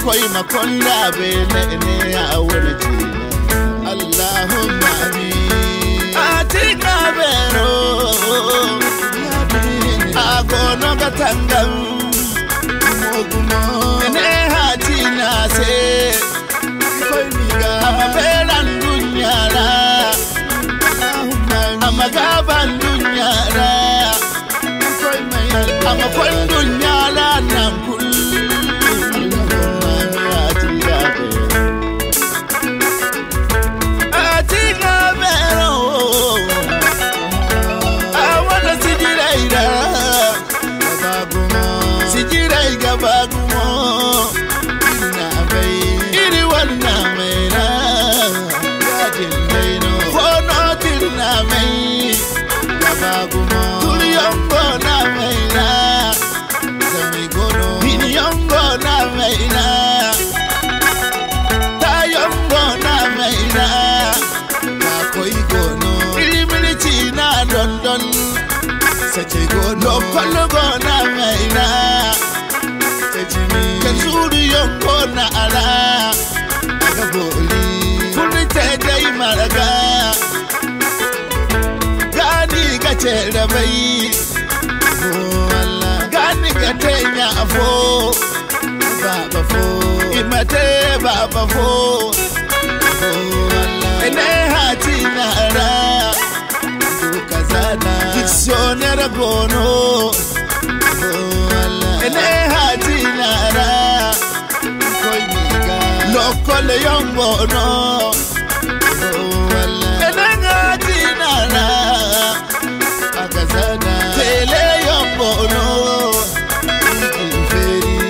irkoi makonda bene ne awona tina Allahumma amin atika bero agono gatangam mogumo ne hatina se irkoi miga amabelan dunyara amagaban dunyara irkoi mayal amafan dunyara nankul Sache go no kolo go na maina Tejimi Kenzuri yongo na ala Agaboli Kuni tete imaraga Gani gachera bai Oh Allah Gani gatenya afo Baba fo Imate baba fo Oh Allah Ene hati na ara Dictionnaire gono Ene hatinara Koi miga Lokole yombo no Ene hatinara Akazana Tele yombo no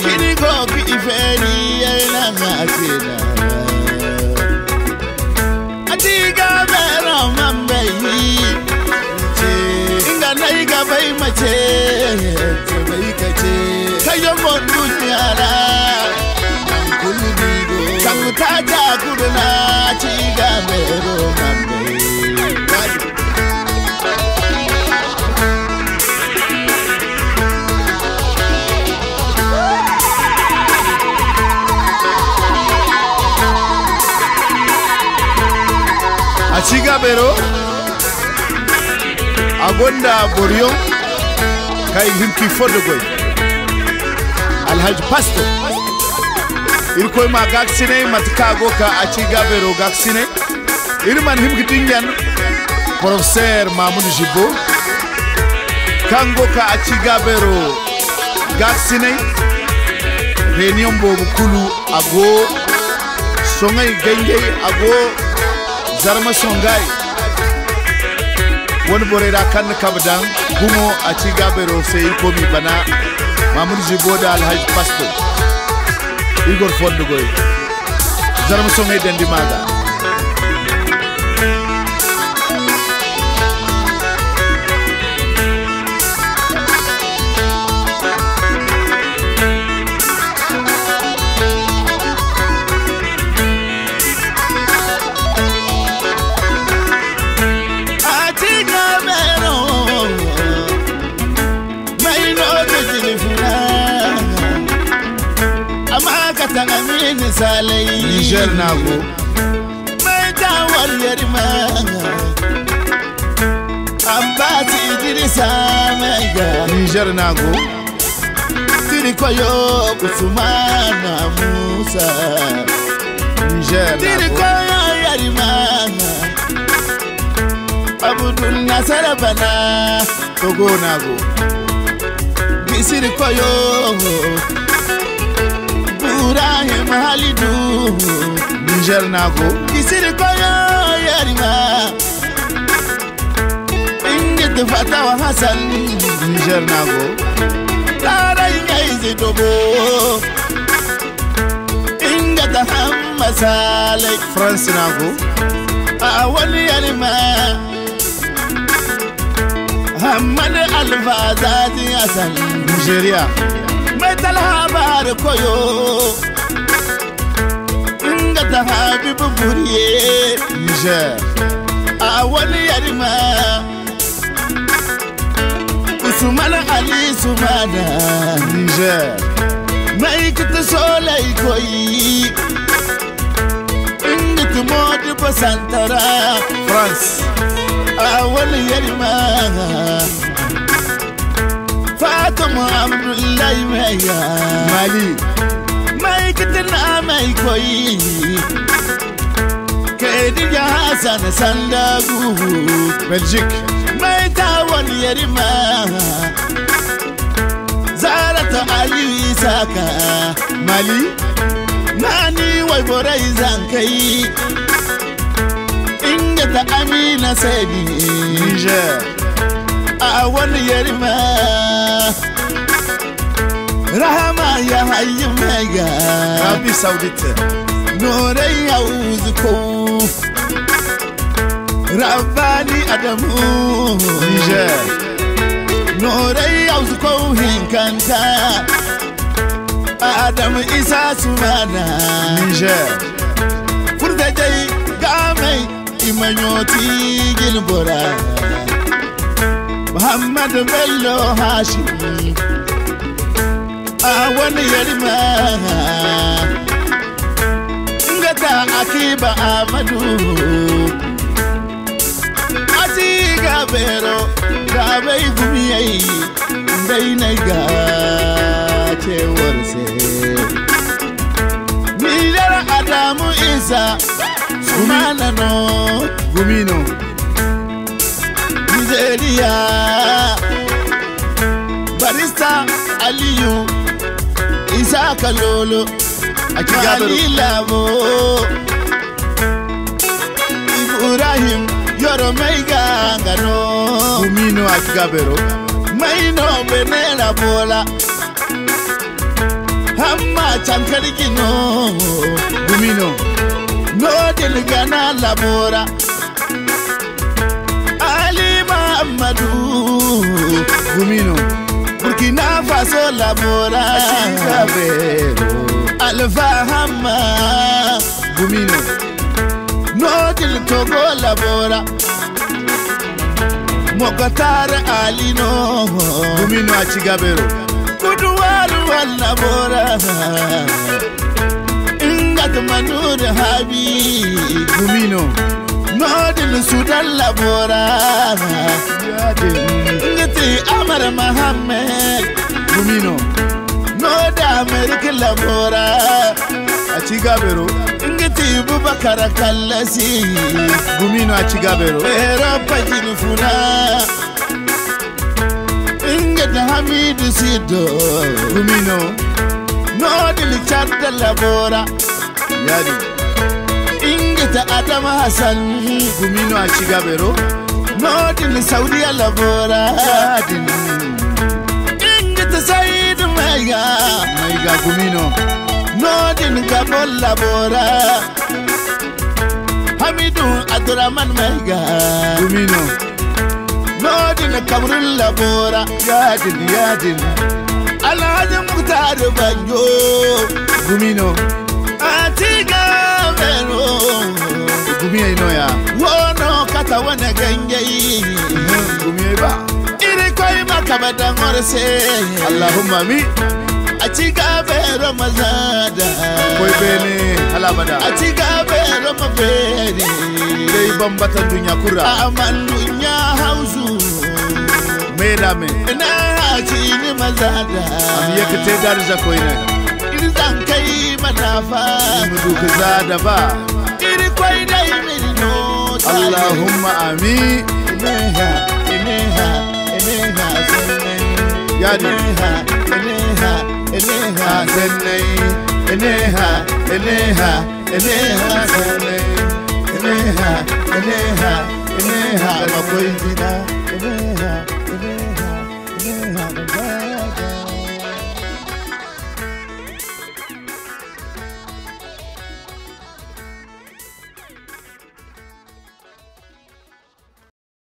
Kini goki iferi Ena hatinara Atiga vera mambeyi Naiga bai mace bai kace kayo mon dunyara kullu digo kan ta ta kuduna ci ga mero mambe a ci ga mero Agonda Borion kai himki fodogoy Alhaji Pastor irkoy ma gaksine matkago ka aci gabero gaksine irman himki dinyan Professeur Mamoudou Jibo kango ka aci gabero gaksine réunion bobu kulu ago songay genge ago zarma songay wani bore da kan kabdan gumo a ci gabero sai komi bana Mamoudou Jibo da Alhaji Pastor Igor Fondugoy zarma songai dandi maga Amini salai Niger nago mai tawar yarima ambati Idrissa mega Niger nago tiri koyo Usmana Musa Niger nago tiri koyo yarima Abdul Nasser bana Togo nago bisiri koyo Ibrahim Halidou Niger nago kisiri koyo yarima Ingete Fatawa Hassan Niger nago Lara ingaize dobo Ingete Hamma Saleh France nago Awali yarima Hamad Alfazati Hassan Nigeria Metal habar koyo Ingata Habib Buriye Niger Awali yarima Usman Ali Sumana Niger mai kita solai koyi inda tumodi basantara France awal yarima Fatima Abdullahi Maya Mali mai kita na mai koyi Khadija Hassan Sandagu Belgique mai tawon yarima Zarata Ali Isaka Mali nani wai borai zankai inda ta Amina Saidi Niger a wani yarima Rahama ya hayyin mega Arabie Saoudite Norai ya uzuko Rabbani Adamu Niger Norai ya uzuko hinkanta Adamu Isa Sumana Niger Furda dai gamai imanyoti gilbora Muhammad Bello Hashim wani yarima ngata Akiba Amadu ati gabero gabai gumiyai dai na ga cewar sai Nijar Adamu Isa Sumana no Gumino Nigeria Barista Aliyu Isa Kalolo Akigabero Ibrahim Yoro Meiga Ngano Gumino Akigabero Maino Benela Bola Hamma Chankarigino Gumino No Delegana Labora Ali Mahamadou Gumino Burkina Faso Labora Akigabero Alpha Hamma Gumino No Del Togo Labora Mokatar Ali no Gumino Akigabero Kuduwaru Labora Ingat Manur Habi Gumino No Del Sudan Labora Ngati Amar Mohammed Gumino No da America Labora Akigabero Ngati Bubakar Kallasi Gumino Akigabero Pero Pajinufuna Ngati Hamid Sido Gumino No Del Chad Labora Yadi Ngati Adam Hassan Gumino Akigabero No Del Saudi Labora Yadi Ngati Said Maya Maiga Gumino No Del Gabon Labora Hamidou Abdurrahman Maiga Gumino No Del Kabrul Labora Yadin Alhaji Mukhtar Banjo Gumino Atiga Vero Gumia Inoya Wono Kata Wana Genjai Gumia Iba Iri Koi Makabada Morse Allahumma mi Atiga Vero Mazada Koi bene halabada Atiga Vero Maberi Dei bambata dunya kura Amandunya Hausu Medame Na Chini Mazada Am yekete darja koine Iri Zankai Manafa Mudu kazada ba Iri Koi Dai Merino Allahumma ami Ineha Sennei Yadi Ineha Sennei Ineha Sennei Ineha Makoy Zina